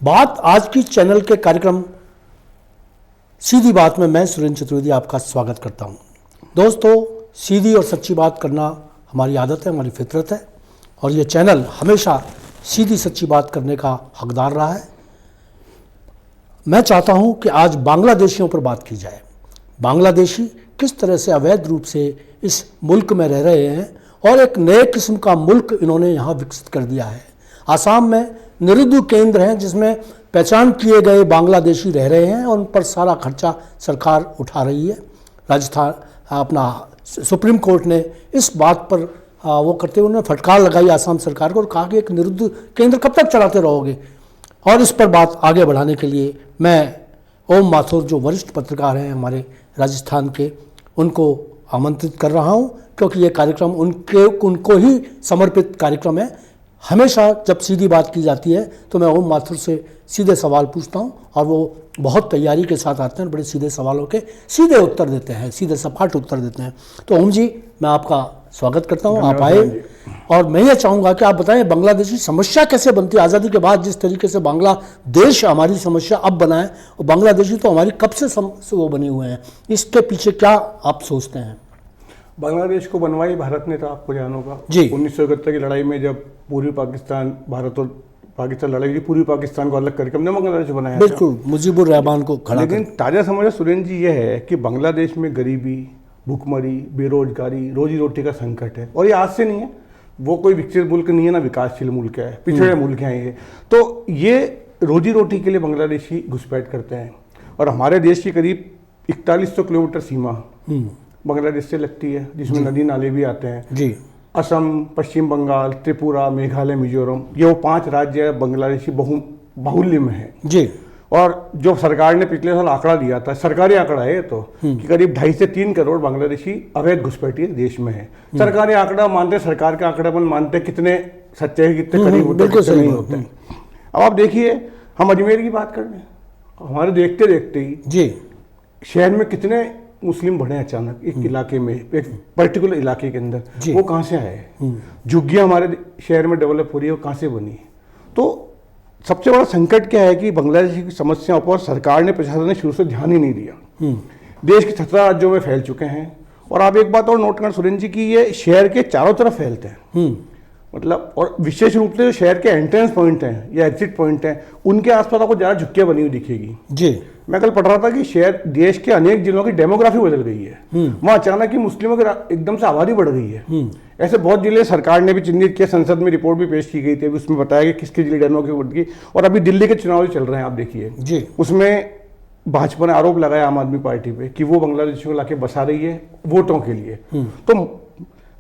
बात आज की चैनल के कार्यक्रम सीधी बात में मैं सुरेंद्र चतुर्वेदी आपका स्वागत करता हूं। दोस्तों, सीधी और सच्ची बात करना हमारी आदत है, हमारी फितरत है और ये चैनल हमेशा सीधी सच्ची बात करने का हकदार रहा है। मैं चाहता हूं कि आज बांग्लादेशियों पर बात की जाए। बांग्लादेशी किस तरह से अवैध रूप से इस मुल्क में रह रहे हैं और एक नए किस्म का मुल्क इन्होंने यहाँ विकसित कर दिया है। आसाम में निरुद्ध केंद्र हैं जिसमें पहचान किए गए बांग्लादेशी रह रहे हैं और उन पर सारा खर्चा सरकार उठा रही है। राजस्थान अपना सुप्रीम कोर्ट ने इस बात पर वो करते हुए उन्होंने फटकार लगाई आसाम सरकार को और कहा कि एक निरुद्ध केंद्र कब तक चलाते रहोगे। और इस पर बात आगे बढ़ाने के लिए मैं ओम माथुर, जो वरिष्ठ पत्रकार हैं हमारे राजस्थान के, उनको आमंत्रित कर रहा हूं, क्योंकि ये कार्यक्रम उनको ही समर्पित कार्यक्रम है। हमेशा जब सीधी बात की जाती है तो मैं ओम माथुर से सीधे सवाल पूछता हूं और वो बहुत तैयारी के साथ आते हैं, बड़े सीधे सवालों के सीधे उत्तर देते हैं, सीधे सपाट उत्तर देते हैं। तो ओम जी, मैं आपका स्वागत करता हूं, आप आए। और मैं ये चाहूँगा कि आप बताएं बांग्लादेशी समस्या कैसे बनती है आज़ादी के बाद। जिस तरीके से बांग्लादेश हमारी समस्या अब बना है और बांग्लादेशी तो हमारी कब से वो बने हुए हैं, इसके पीछे क्या आप सोचते हैं? बांग्लादेश को बनवाई भारत ने था, आपको जान होगा जी। 1971 की लड़ाई में जब पूर्वी पाकिस्तान, भारत और पाकिस्तान लड़ाई थी, पूर्वी पाकिस्तान को अलग करके हमने बांग्लादेश बनाया। बिल्कुल, मुजीबुर रहमान को खड़ा। लेकिन ताज़ा समझ सुरेंद्र जी ये है कि बांग्लादेश में गरीबी, भूखमरी, बेरोजगारी, रोजी रोटी का संकट है। और ये आज से नहीं है, वो कोई विकसित मुल्क नहीं है, ना विकासशील मुल्क है, पिछड़े मुल्क हैं ये। तो ये रोजी रोटी के लिए बांग्लादेशी घुसपैठ करते हैं। और हमारे देश की करीब 4100 किलोमीटर सीमा बांग्लादेश से लगती है, जिसमें नदी नाले भी आते हैं जी। असम, पश्चिम बंगाल, त्रिपुरा, मेघालय, मिजोरम, ये वो 5 राज्य बांग्लादेशी बाहुल्य में है जी। और जो सरकार ने पिछले साल आंकड़ा दिया था, सरकारी आंकड़ा है ये तो, कि करीब 2.5 से 3 करोड़ बांग्लादेशी अवैध घुसपैठी देश में है। सरकारी आंकड़ा मानते, सरकार के आंकड़ेबंद मानते, कितने सच्चे हैं, कितने करीब होते हैं, कितने नहीं होते हैं। अब आप देखिए, हम अजमेर की बात कर रहे हैं, हमारे देखते देखते ही जी शहर में कितने मुस्लिम बढ़े अचानक एक इलाके में, एक पर्टिकुलर इलाके के अंदर। वो कहाँ से आए? झुग्गियाँ हमारे शहर में डेवलप हो रही है, वो कहाँ से बनी? तो सबसे बड़ा संकट क्या है कि बांग्लादेश की समस्याओं पर सरकार ने, प्रशासन ने शुरू से ध्यान ही नहीं दिया। देश के 17 राज्यों में फैल चुके हैं। और आप एक बात और नोट करना सुरेंद्र जी की, ये शहर के चारों तरफ फैलते हैं, मतलब, और विशेष रूप से जो शहर के एंट्रेंस पॉइंट हैं या एग्जिट पॉइंट हैं, उनके आसपास आपको ज़्यादा झुक्कियाँ बनी हुई दिखेगी जी। मैं कल पढ़ रहा था कि शहर, देश के अनेक जिलों की डेमोग्राफी बदल गई है। वहाँ अचानक ही मुस्लिमों की एकदम से आबादी बढ़ गई है। ऐसे बहुत जिले सरकार ने भी चिन्हित किया, संसद में रिपोर्ट भी पेश की गई थी, उसमें बताया कि किसके जिले डेमोग्राफी बढ़ गई। और अभी दिल्ली के चुनाव चल रहे हैं, आप देखिए जी, उसमें भाजपा ने आरोप लगाया आम आदमी पार्टी पे कि वो बांग्लादेशियों को लाके बसा रही है वोटों के लिए। तो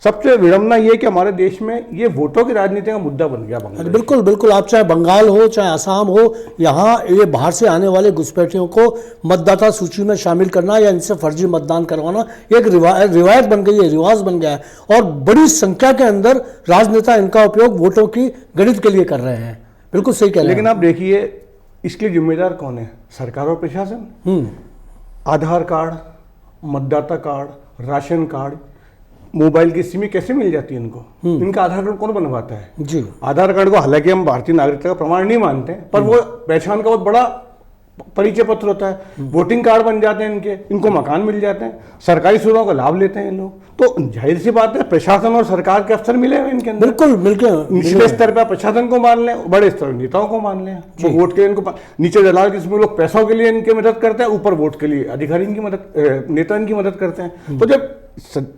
सबसे विडम्बना ये कि हमारे देश में ये वोटों की राजनीति का मुद्दा बन गया बांग्लादेश। बिल्कुल बिल्कुल, आप चाहे बंगाल हो चाहे आसाम हो, यहाँ ये बाहर से आने वाले घुसपैठियों को मतदाता सूची में शामिल करना या इनसे फर्जी मतदान करवाना एक रिवायत बन गई है, रिवाज बन गया है। और बड़ी संख्या के अंदर राजनेता इनका उपयोग वोटों की गणित के लिए कर रहे हैं। बिल्कुल सही कह रहे हैं। लेकिन आप देखिए, इसके लिए जिम्मेदार कौन है? सरकार और प्रशासन। आधार कार्ड, मतदाता कार्ड, राशन कार्ड, मोबाइल की सिम कैसे मिल जाती है इनको? इनका आधार कार्ड कौन बनवाता है जी? आधार कार्ड को हालांकि हम भारतीय नागरिकता का प्रमाण नहीं मानते, पर वो पहचान का बहुत बड़ा परिचय पत्र होता है। वोटिंग कार्ड बन जाते हैं इनको मकान मिल जाते हैं, सरकारी सुविधाओं का लाभ लेते हैं लोग। तो जाहिर सी बात है, प्रशासन और सरकार के अफसर मिले हुए इनके अंदर। बिल्कुल मिलके निचले स्तर पर प्रशासन को मान लें, बड़े स्तर नेताओं को मान लें, वो वोट के लिए इनको, नीचे दलाल जिसमें लोग पैसों के लिए इनकी मदद करते हैं, ऊपर वोट के लिए अधिकारी इनकी मदद, नेता इनकी मदद करते हैं। तो जब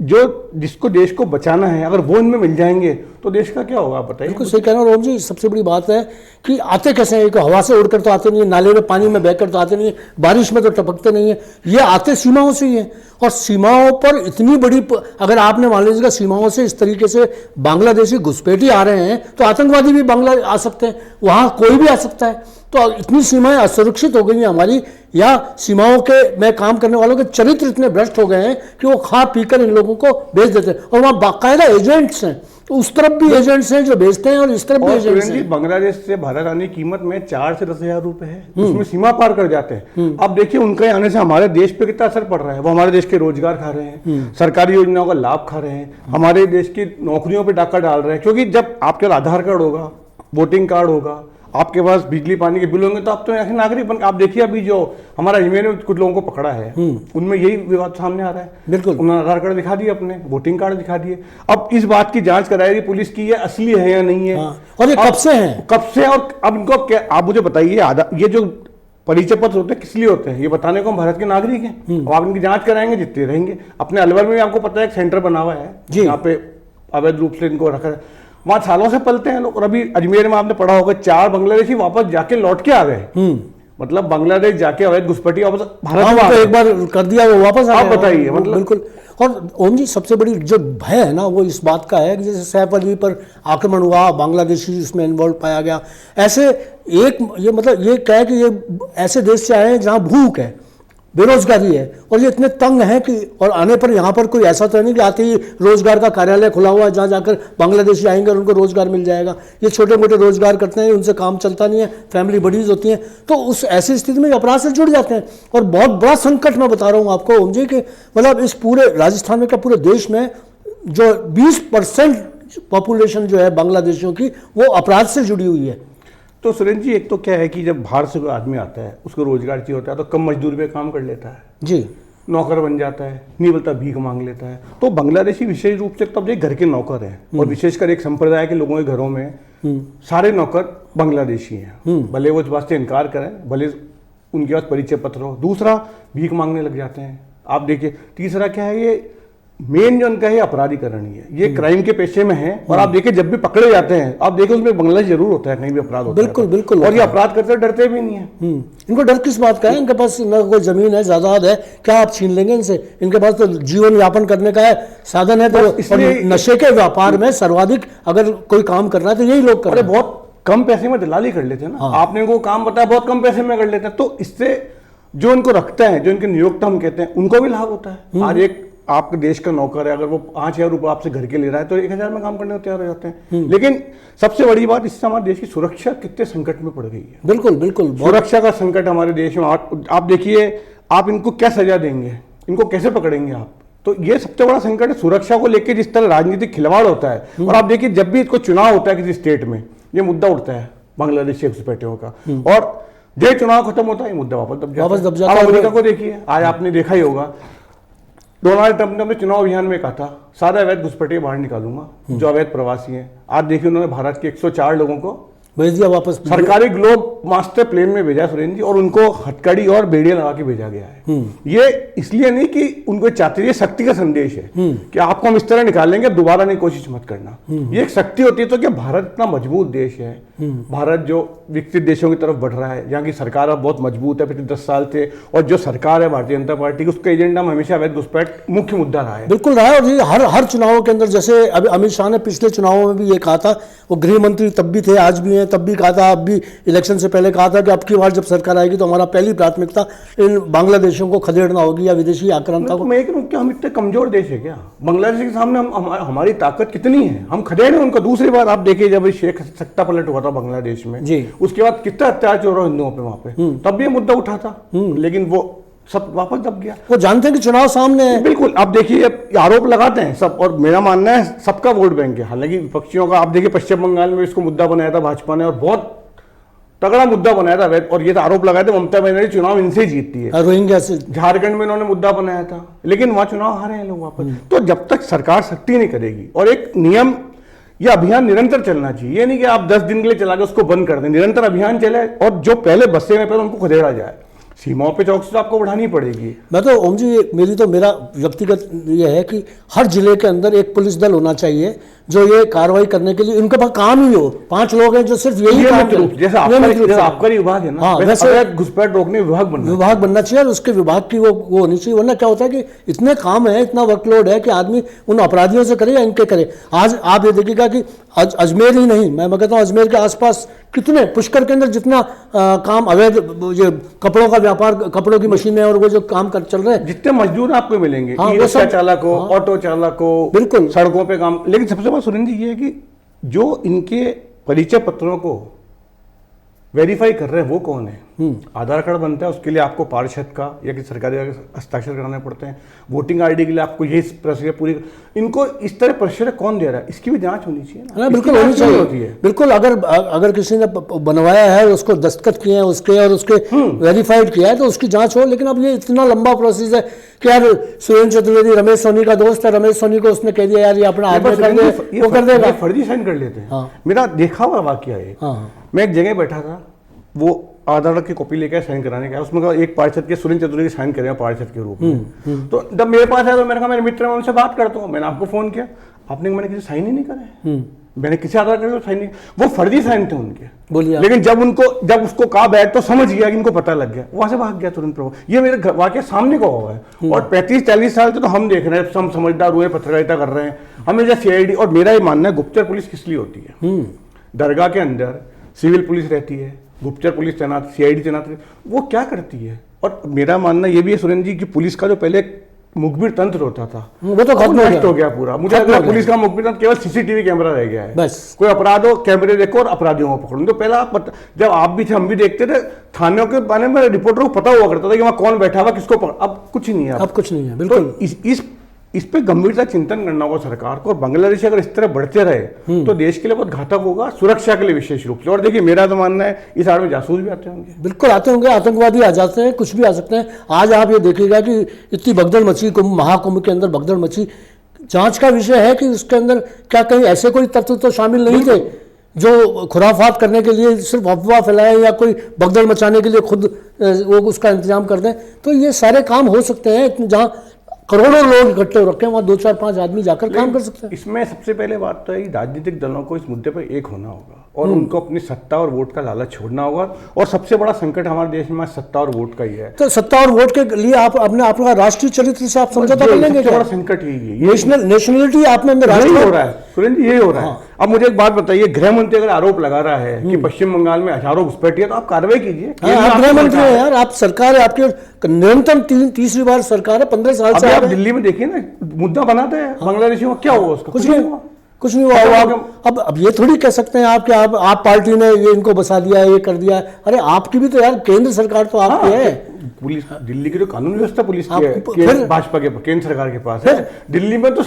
जो जिसको देश को बचाना है, अगर वो इनमें मिल जाएंगे तो देश का क्या होगा, बताइए। बिल्कुल सही कह रहे हैं रोम जी। सबसे बड़ी बात है कि आते कैसे हैं? हवा से उड़कर तो आते नहीं है, नाले में पानी में बहकर तो आते नहीं है, बारिश में तो टपकते नहीं है, ये आते सीमाओं से ही है। और सीमाओं पर इतनी बड़ी, अगर आपने मान लीजिएगा सीमाओं से इस तरीके से बांग्लादेशी घुसपैठी आ रहे हैं तो आतंकवादी भी बांग्ला आ सकते हैं, वहाँ कोई भी आ सकता है। तो इतनी सीमाएं असुरक्षित हो गई हैं हमारी, या सीमाओं के में काम करने वालों के चरित्र इतने भ्रष्ट हो गए हैं कि वो खा पीकर इन लोगों को बेच देते हैं। और वहाँ बाकायदा एजेंट्स हैं, तो उस तरफ भी एजेंट्स हैं जो बेचते हैं और इस तरफ भी एजेंट्स हैं। बांग्लादेश से भारत आने की कीमत में 4 से 10 हज़ार रुपए है, उसमें सीमा पार कर जाते हैं। अब देखिए उनके आने से हमारे देश पे कितना असर पड़ रहा है। वो हमारे देश के रोजगार खा रहे हैं, सरकारी योजनाओं का लाभ खा रहे हैं, हमारे देश की नौकरियों पर डाका डाल रहे हैं। क्योंकि जब आपके आधार कार्ड होगा, वोटिंग कार्ड होगा, आपके पास बिजली पानी के बिल होंगे तो आप तो यहाँ के नागरिक बन। आप देखिए अभी जो हमारा अजमेर में कुछ लोगों को पकड़ा है, उनमें यही विवाद सामने आ रहा है। बिल्कुल, उन्होंने आधार कार्ड दिखा दिए, अपने वोटिंग कार्ड दिखा दिए। अब इस बात की जांच कराएगी पुलिस की ये असली है या नहीं है। और ये कब से है, कब से, और अब इनको क्या, आप मुझे बताइए, ये जो परिचय पत्र होते हैं किस लिए होते हैं? ये बताने को हम भारत के नागरिक हैं। अब आप इनकी जांच कराएंगे, जितने रहेंगे। अपने अलवर में आपको पता है एक सेंटर बना हुआ है यहाँ पे अवैध रूप से इनको रखा है, वहां सालों से पलते हैं लोग। और अभी अजमेर में आपने पढ़ा होगा 4 बांग्लादेशी वापस जाके लौट के आ गए। मतलब बांग्लादेश जाके अवैध घुसपैठी वापस भारत में एक बार कर दिया वो वापस आ गए। आप बताइए, मतलब बिल्कुल। और ओम जी, सबसे बड़ी जो भय है ना वो इस बात का है कि जैसे सैफ अली पर आक्रमण हुआ, बांग्लादेशी इसमें इन्वॉल्व पाया गया, ऐसे ये मतलब ये क्या है कि ये ऐसे देश से आए हैं जहाँ भूख है, बेरोजगारी है, और ये इतने तंग हैं कि, और आने पर यहाँ पर कोई ऐसा तो नहीं कि आते ही रोजगार का कार्यालय खुला हुआ है जहाँ जाकर बांग्लादेशी आएंगे और उनको रोजगार मिल जाएगा। ये छोटे मोटे रोजगार करते हैं, उनसे काम चलता नहीं है, फैमिली बडीज होती हैं, तो उस ऐसी स्थिति में अपराध से जुड़ जाते हैं। और बहुत बड़ा संकट मैं बता रहा हूँ आपको ओम जी, कि मतलब इस पूरे राजस्थान में क्या पूरे देश में जो 20% पॉपुलेशन जो है बांग्लादेशियों की वो अपराध से जुड़ी हुई है। तो सुरेंद्र जी, एक तो क्या है कि जब बाहर से कोई आदमी आता है, उसको रोजगार चाहिए होता है, तो कम मजदूरी पे काम कर लेता है जी, नौकर बन जाता है, नहीं बोलता भीख मांग लेता है। तो बांग्लादेशी विशेष रूप से तब घर के नौकर हैं, और विशेषकर एक संप्रदाय के लोगों के घरों में सारे नौकर बांग्लादेशी हैं। भले वो इस बात से इनकार करें, भले उनके पास परिचय पत्र हो। दूसरा, भीख मांगने लग जाते हैं, आप देखिए। तीसरा क्या है, ये मेन जो उनका है अपराधीकरण ही है, ये क्राइम के पेशे में है। और आप देखिए जब भी पकड़े जाते हैं, आप देखिए उसमें बांग्लादेश जरूर होता है, कहीं भी अपराध होता है। बिल्कुल बिल्कुल। और ये अपराध करते डरते भी नहीं है। इनको डर किस बात का है? इनके पास न कोई जमीन है, जायदाद है, क्या आप छीन लेंगे इनसे? इनके पास तो जीवन यापन करने का है, साधन है। तो इसलिए नशे के व्यापार में सर्वाधिक अगर कोई काम करना है तो यही लोग कर रहे हैं। बहुत कम पैसे में दलाली कर लेते हैं ना। आपने इनको काम बताया, बहुत कम पैसे में कर लेते हैं। तो इससे जो इनको रखता है, जो इनके नियोक्ता हम कहते हैं, उनको भी लाभ होता है। आज एक आपके देश का नौकर है, अगर वो 5,000 रुपये आपसे घर के ले रहा है तो 1,000 में काम करने को तैयार हो जाते हैं। लेकिन सबसे बड़ी बात, इससे हमारे देश की सुरक्षा कितने संकट में पड़ गई है। बिल्कुल बिल्कुल, सुरक्षा का संकट हमारे देश में। आप देखिए, आप इनको क्या सजा देंगे, इनको कैसे पकड़ेंगे आप? तो ये सबसे बड़ा संकट है, सुरक्षा को लेकर जिस तरह राजनीतिक खिलवाड़ होता है। और आप देखिए जब भी इसको चुनाव होता है किसी स्टेट में, ये मुद्दा उठता है बांग्लादेशी घुसपैठियों का, और जब चुनाव खत्म होता है ये मुद्दा वापस दब जाता है। अमेरिका को देखिए, आज आपने देखा ही होगा, डोनाल्ड ट्रंप ने अपने चुनाव अभियान में कहा था सारे अवैध घुसपैठिए बाहर निकालूंगा, जो अवैध प्रवासी हैं। आज देखिए उन्होंने भारत के 104 लोगों को भेज दिया वापस, सरकारी ग्लोब मास्टर प्लेन में भेजा सुरेंद्र जी, और उनको हथकड़ी और बेड़ियां लगा के भेजा गया है। ये इसलिए नहीं कि उनको चाहते, ये शक्ति का संदेश है कि आपको हम इस तरह निकालेंगे, दोबारा नहीं, कोशिश मत करना। ये एक शक्ति होती है। तो क्या भारत इतना मजबूत देश है, भारत जो विकसित देशों की तरफ बढ़ रहा है, यहाँ की सरकार अब बहुत मजबूत है पिछले 10 साल से, और जो सरकार है भारतीय जनता पार्टी की, उसका एजेंडा में हमेशा अवैध घुसपैठ मुख्य मुद्दा रहा है। बिल्कुल रहा है। और ये हर चुनावों के अंदर, जैसे अभी अमित शाह ने पिछले चुनावों में भी ये कहा था, वो गृह मंत्री तब भी थे, आज भी हैं, तब भी कहा था, अब भी इलेक्शन से पहले कहा था कि अब की बार जब सरकार आएगी तो हमारा पहली प्राथमिकता इन बांग्लादेशियों को खदेड़ना होगी या विदेशी आक्रांता को। मैं क्या, हम इतने कमजोर देश है क्या? बांग्लादेश के सामने हमारी ताकत कितनी है, हम खदेड़े उनको। दूसरी बात आप देखिए, जब शेख सत्ता पलट हुआ था बांग्लादेश में जी, उसके बाद कितना अत्याचार हो रहा हिंदुओं पे वहां पे, तब भी ये मुद्दा उठा था, लेकिन वो सब वापस दब गया। वो जानते हैं कि चुनाव सामने है। बिल्कुल। आप देखिए, आरोप लगाते हैं सब, और मेरा मानना है सबका वोट बैंक है, हालांकि विपक्षियों का। आप देखिए पश्चिम बंगाल में इसको मुद्दा बनाया था भाजपा ने, और बहुत तगड़ा मुद्दा बनाया था, और ये तो आरोप लगाए थे ममता बनर्जी चुनाव इनसे जीतती है। रोहिंग्या से झारखंड में इन्होंने मुद्दा बनाया था, लेकिन वहां चुनाव हारे हैं लोग वापस। तो जब तक सरकार सख्ती नहीं करेगी, और एक नियम, यह अभियान निरंतर चलना चाहिए, ये नहीं कि आप 10 दिन के लिए चला के उसको बंद कर दें, निरंतर अभियान चले, और जो पहले बसे में पहले उनको खदेड़ा जाए। सीमाओं पे चौकसी तो आपको बढ़ानी पड़ेगी। मैं तो ओम जी, मेरा व्यक्तिगत ये है कि हर जिले के अंदर एक पुलिस दल होना चाहिए जो ये कार्रवाई करने के लिए, इनके पास काम ही हो। 5 लोग हैं जो सिर्फ यही काम करें। जैसे आबकारी विभाग है ना, हाँ, वैसे घुसपैठ रोकने विभाग बनना चाहिए, और उसके विभाग की वो होनी चाहिए। वरना क्या होता है कि इतने काम है, इतना वर्कलोड है कि आदमी उन अपराधियों से करे या इनके करे। आज आप ये देखिएगा कि अजमेर ही नहीं, मैं कहता हूँ अजमेर के आसपास कितने, पुष्कर के अंदर जितना काम अवैध, कपड़ों का व्यापार, कपड़ों की मशीनें और वो जो काम कर चल रहे हैं, जितने मजदूर आपको मिलेंगे, रिक्शा चालक हो, ऑटो चालक हो, बिल्कुल सड़कों पे काम। लेकिन सबसे बड़ा सुरेंद्र जी ये है कि जो इनके परिचय पत्रों को वेरीफाई कर रहे हैं वो कौन है? आधार कार्ड बनता है, उसके लिए आपको पार्षद का या किसी सरकारी हस्ताक्षर कराने पड़ते हैं। वोटिंग आईडी के लिए आपको ये प्रक्रिया पूरी, इनको इस तरह प्रक्रिया कौन दे रहा है, इसकी भी जांच होनी चाहिए ना। बिल्कुल होनी चाहिए, होती है बिल्कुल। अगर किसी ने बनवाया है, उसको दस्तखत किए हैं उसके और उसके वेरीफाइड किया है तो उसकी जांच हो। लेकिन अब ये इतना लंबा प्रोसेस है कि यार सुरेंद्र चतुर्वेदी रमेश सोनी का दोस्त है, रमेश सोनी को उसने कह दिया यार ये अपना आदमी कर दे, वो कर देगा, फर्जी साइन कर लेते हैं। मेरा देखा हुआ वाकया है, मैं एक जगह बैठा था, वो आधार की कॉपी लेकर साइन कराने का, उसमें एक पार्षद के सुरेंद्र चतुर्वेदी साइन करें पार्षद के रूप में। तो जब मेरे पास आया तो मैंने कहा मेरे मित्र मैं उनसे बात करता हूँ, मैंने आपको फोन किया, आपने मैंने किसी साइन ही नहीं करे, मैंने किसी आधार कार्ड साइन नहीं, वो फर्जी साइन थे उनके। बोलिए। लेकिन जब उसको कहा बैठ तो समझ गया कि इनको पता लग गया, वहां से भाग गया तुरंत प्रभु। ये मेरे वाकई सामने का हुआ है। और 35-40 साल से तो हम देख रहे हैं, हम समझदार हुए, पत्रकारिता कर रहे हैं, हमें जैसे CID। और मेरा ये मानना है गुप्तचर पुलिस किस लिए होती है, दरगाह के अंदर सिविल पुलिस रहती है, गुप्तचर पुलिस तैनात, CID तैनात, वो क्या करती है। और मेरा मानना ये भी है सुरेंद्र जी की पुलिस का जो पहले मुखबिर तंत्र होता था वो तो खत्म हो गया पूरा। मुझे लगता है पुलिस का मुखबिर तंत्र केवल CCTV कैमरा रह गया है, बस। कोई अपराध हो कैमरे देखो और अपराधियों को पकड़ो। तो पहला जब आप भी थे हम भी देखते थे, थानों के बारे में रिपोर्टर को पता हुआ करता था कि वहां कौन बैठा हुआ किसको पकड़। अब कुछ नहीं है, अब कुछ नहीं है बिल्कुल। तो इस पे गंभीरता चिंतन करना होगा सरकार को। और बांग्लादेश अगर इस तरह बढ़ते रहे तो देश के लिए बहुत घातक होगा, सुरक्षा के लिए विशेष रूप से। और देखिए मेरा तो मानना है इस आड़ में जासूस भी आते होंगे, बिल्कुल आते होंगे, आतंकवादी आ जाते हैं, कुछ भी आ सकते हैं। आज आप ये देखिएगा कि इतनी भगदड़ मची, महाकुंभ के अंदर भगदड़ मची। जांच का विषय है कि उसके अंदर क्या कहीं ऐसे कोई तत्व तो शामिल नहीं थे जो खुराफात करने के लिए सिर्फ अफवाह फैलाए या कोई भगदड़ मचाने के लिए खुद वो उसका इंतजाम कर दें। तो ये सारे काम हो सकते हैं जहाँ करोड़ों लोग इकट्ठे हो रखे हैं, वहाँ 2-4-5 आदमी जाकर काम कर सकते हैं। इसमें सबसे पहले बात तो है राजनीतिक दलों को इस मुद्दे पर एक होना होगा और उनको अपनी सत्ता और वोट का लालच छोड़ना होगा। और सबसे बड़ा संकट हमारे देश में सत्ता और वोट का ही है। तो सत्ता और वोट के लिए आप अपने आपका राष्ट्रीय चरित्र से आप समझौता कर लेंगे? बड़ा संकट यही है, नेशनलिटी आप में हो रहा है सुरेंद्र जी, यही हो रहा है। अब मुझे एक बात बताइए, गृह मंत्री अगर आरोप लगा रहा है कि पश्चिम बंगाल में हजारों घुसपैठी है तो आप कार्रवाई कीजिए। गृह मंत्री है यार, आप सरकार है, आपके निरंतर तीसरी बार सरकार है, 15 साल से। आप दिल्ली में देखिए ना, मुद्दा बनाते हैं बांग्लादेशियों, क्या हुआ उसका? कुछ नहीं हुआ। अब ये थोड़ी कह सकते हैं आप कि आप पार्टी ने ये इनको बसा दिया है, ये कर दिया है। अरे आपकी भी तो यार केंद्र सरकार तो आपकी है। पुलिस, दिल्ली की जो कानून व्यवस्था पुलिस की है, भाजपा के केंद्र सरकार के पास है। दिल्ली में तो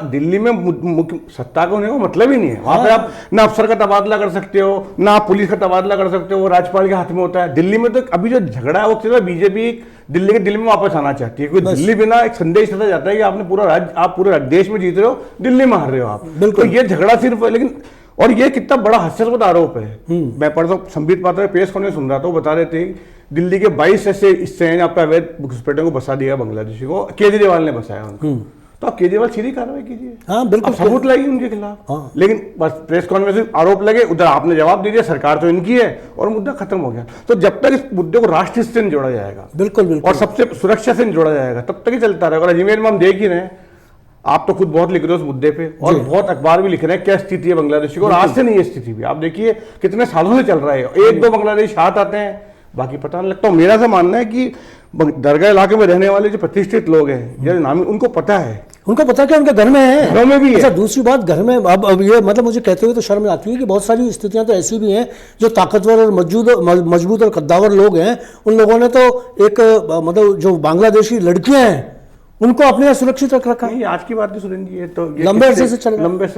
दिल्ली में मुख्य सत्ता का होने का मतलब ही नहीं है। वहां पे आप ना अफसर का तबादला कर सकते हो, ना आप पुलिस का तबादला कर सकते हो, वो राज्यपाल के हाथ में होता है। दिल्ली में तो अभी जो झगड़ा है वो बीजेपी दिल्ली के दिल्ली में वापस आना चाहती है, क्योंकि दिल्ली बिना एक संदेश दिया जाता है कि आपने पूरा राज्य, आप पूरे देश में जीत रहे हो, दिल्ली में हार रहे हो आप। बिल्कुल, तो ये झगड़ा सिर्फ, लेकिन और ये कितना बड़ा हास्यास्पद आरोप है। मैं परसों संबित पात्रा प्रेस कॉन्फ्रेंस सुन रहा था, वो बता रहे थे दिल्ली के 22 ऐसे इससे आपका अवैध घुसपैठियों को बसा दिया बांग्लादेशी को, केजरीवाल ने बसाया उनको। तो आप केजरीवाल सीधी कार्रवाई कीजिए, हाँ बिल्कुल, सबूत लाइए उनके खिलाफ। हाँ। लेकिन बस प्रेस कॉन्फ्रेंस में आरोप लगे, उधर आपने जवाब दे दिया, सरकार तो इनकी है और मुद्दा खत्म हो गया। तो जब तक इस मुद्दे को राष्ट्र से नहीं जोड़ा जाएगा, बिल्कुल, और सबसे सुरक्षा से नहीं जोड़ा जाएगा, तब तक ही चलता रहेगा। और अजमेर में हम देख ही रहे हैं, आप तो खुद बहुत लिख रहे हो उस मुद्दे पे और बहुत अखबार भी लिख रहे हैं क्या स्थिति है बांग्लादेश की। और आज से नहीं है स्थिति भी, आप देखिए कितने सालों से चल रहा है। 1-2 बांग्लादेश हाथ आते हैं, बाकी पता नहीं लगता। मेरा से मानना है कि दरगाह इलाके में रहने वाले जो प्रतिष्ठित लोग हैं, जो नामी, उनको पता है कि उनके घर में है, घरों में भी है। अच्छा, दूसरी बात, घर में अब ये मतलब मुझे कहते हुए तो शर्म आती है कि बहुत सारी स्थितियां तो ऐसी भी हैं जो ताकतवर और मजबूत और कद्दावर लोग हैं, उन लोगों ने तो एक मतलब जो बांग्लादेशी लड़कियां हैं उनको अपने यहाँ सुरक्षित रख रखा है। आज की बात नहीं सुरेंद्र जी, ये तो लंबे अरसे से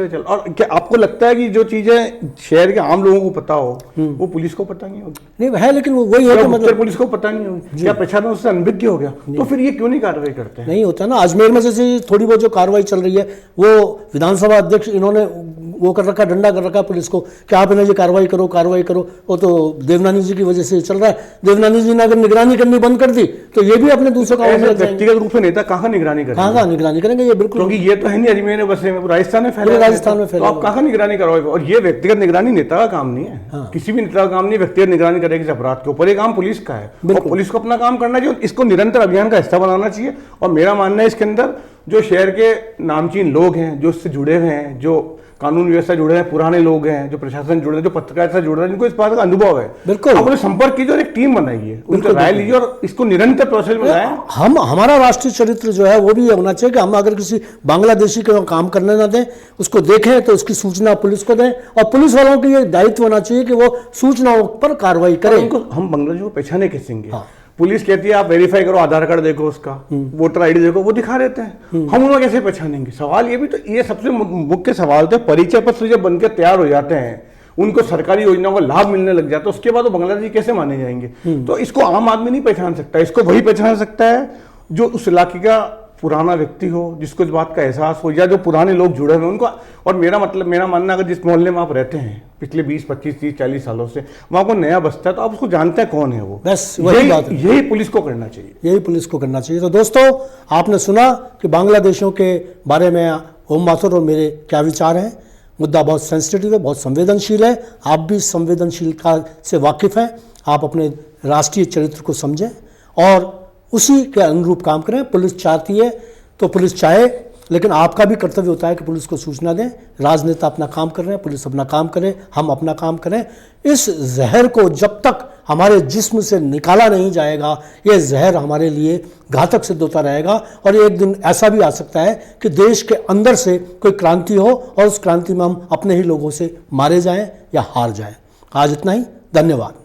चल और क्या आपको लगता है कि जो चीजें शहर के आम लोगों को पता हो वो पुलिस को पता नहीं होगी? नहीं है, लेकिन वही है कि मतलब पुलिस को पता नहीं होगी, क्या प्रशासन उससे अनभिज्ञ हो गया? तो फिर ये क्यों नहीं कार्रवाई करते हैं? नहीं होता ना। अजमेर में जैसे थोड़ी बहुत जो कार्रवाई चल रही है, वो विधानसभा अध्यक्ष इन्होंने वो कर रखा, डंडा कर रखा पुलिस को कि आप इन्हें कार्रवाई करो। वो तो देवनानी जी की वजह से चल रहा है। देवनानी जी ने अगर निगरानी करनी बंद कर दी तो ये भी अपने दूसरे काम में व्यक्तिगत रूप से नेता कहाँ निगरानी करेंगे ये बिल्कुल, क्योंकि ये तो है नहीं अजमेर में बसे में, राजस्थान में फैले, तो आप कहाँ निगरानी करवाएंगे? और ये व्यक्तिगत निगरानी नेता का काम नहीं है, किसी भी नेता का काम नहीं व्यक्तिगत निगरानी करेगी अपराध के ऊपर। ये काम पुलिस का है और पुलिस को अपना काम करना चाहिए, इसको निरंतर अभियान का हिस्सा बनाना चाहिए। और मेरा मानना है इसके अंदर जो शहर के नामचीन लोग हैं, जो इससे जुड़े हुए हैं, जो कानून व्यवस्था जुड़े हैं, पुराने लोग हैं, जो प्रशासन जुड़े हैं, जो पत्रकारिता से जुड़े हैं, जिनको इस बात का अनुभव है, बिल्कुल आप उन्हें संपर्क कीजिए और एक टीम बनाइए, उनसे राय लीजिए और इसको निरंतर प्रोसेस में लाएं। हमारा राष्ट्रीय चरित्र जो है वो भी होना चाहिए कि हम अगर किसी बांग्लादेशी को काम करने ना दें, उसको देखें तो उसकी सूचना पुलिस को दें, और पुलिस वालों की ये दायित्व होना चाहिए कि वो सूचनाओं पर कार्रवाई करें। हम बांग्लादेश को पहचाने कैसे? पुलिस कहती है आप वेरीफाई करो, आधार कार्ड देखो, उसका वोटर आईडी देखो, वो दिखा देते हैं, हम उन्हें कैसे पहचानेंगे? सवाल ये भी तो, ये सबसे मुख्य सवाल तो, परिचय पत्र जब बनकर तैयार हो जाते हैं, उनको सरकारी योजनाओं का लाभ मिलने लग जाता है, उसके बाद वो बांग्लादेशी कैसे माने जाएंगे? तो इसको आम आदमी नहीं पहचान सकता, इसको वही पहचान सकता है जो उस इलाके का पुराना व्यक्ति हो, जिसको इस बात का एहसास हो, या जो पुराने लोग जुड़े हुए उनको। और मेरा मानना, अगर जिस मोहल्ले में आप रहते हैं पिछले 20, 25, 30, 40 सालों से, वहां को नया बसता है, तो आप उसको जानते हैं कौन है वो। बस वही बात है, यही पुलिस को करना चाहिए, यही पुलिस को करना चाहिए। तो दोस्तों, आपने सुना कि बांग्लादेशियों के बारे में ओम माथुर और मेरे क्या विचार हैं। मुद्दा बहुत सेंसिटिव है, बहुत संवेदनशील है। आप भी संवेदनशीलता से वाकिफ हैं। आप अपने राष्ट्रीय चरित्र को समझें और उसी के अनुरूप काम करें। पुलिस चाहती है तो पुलिस चाहे, लेकिन आपका भी कर्तव्य होता है कि पुलिस को सूचना दें। राजनेता अपना काम कर रहे हैं, पुलिस अपना काम करे, हम अपना काम करें। इस जहर को जब तक हमारे जिस्म से निकाला नहीं जाएगा, ये जहर हमारे लिए घातक सिद्ध होता रहेगा। और एक दिन ऐसा भी आ सकता है कि देश के अंदर से कोई क्रांति हो और उस क्रांति में हम अपने ही लोगों से मारे जाएं या हार जाएं। आज इतना ही, धन्यवाद।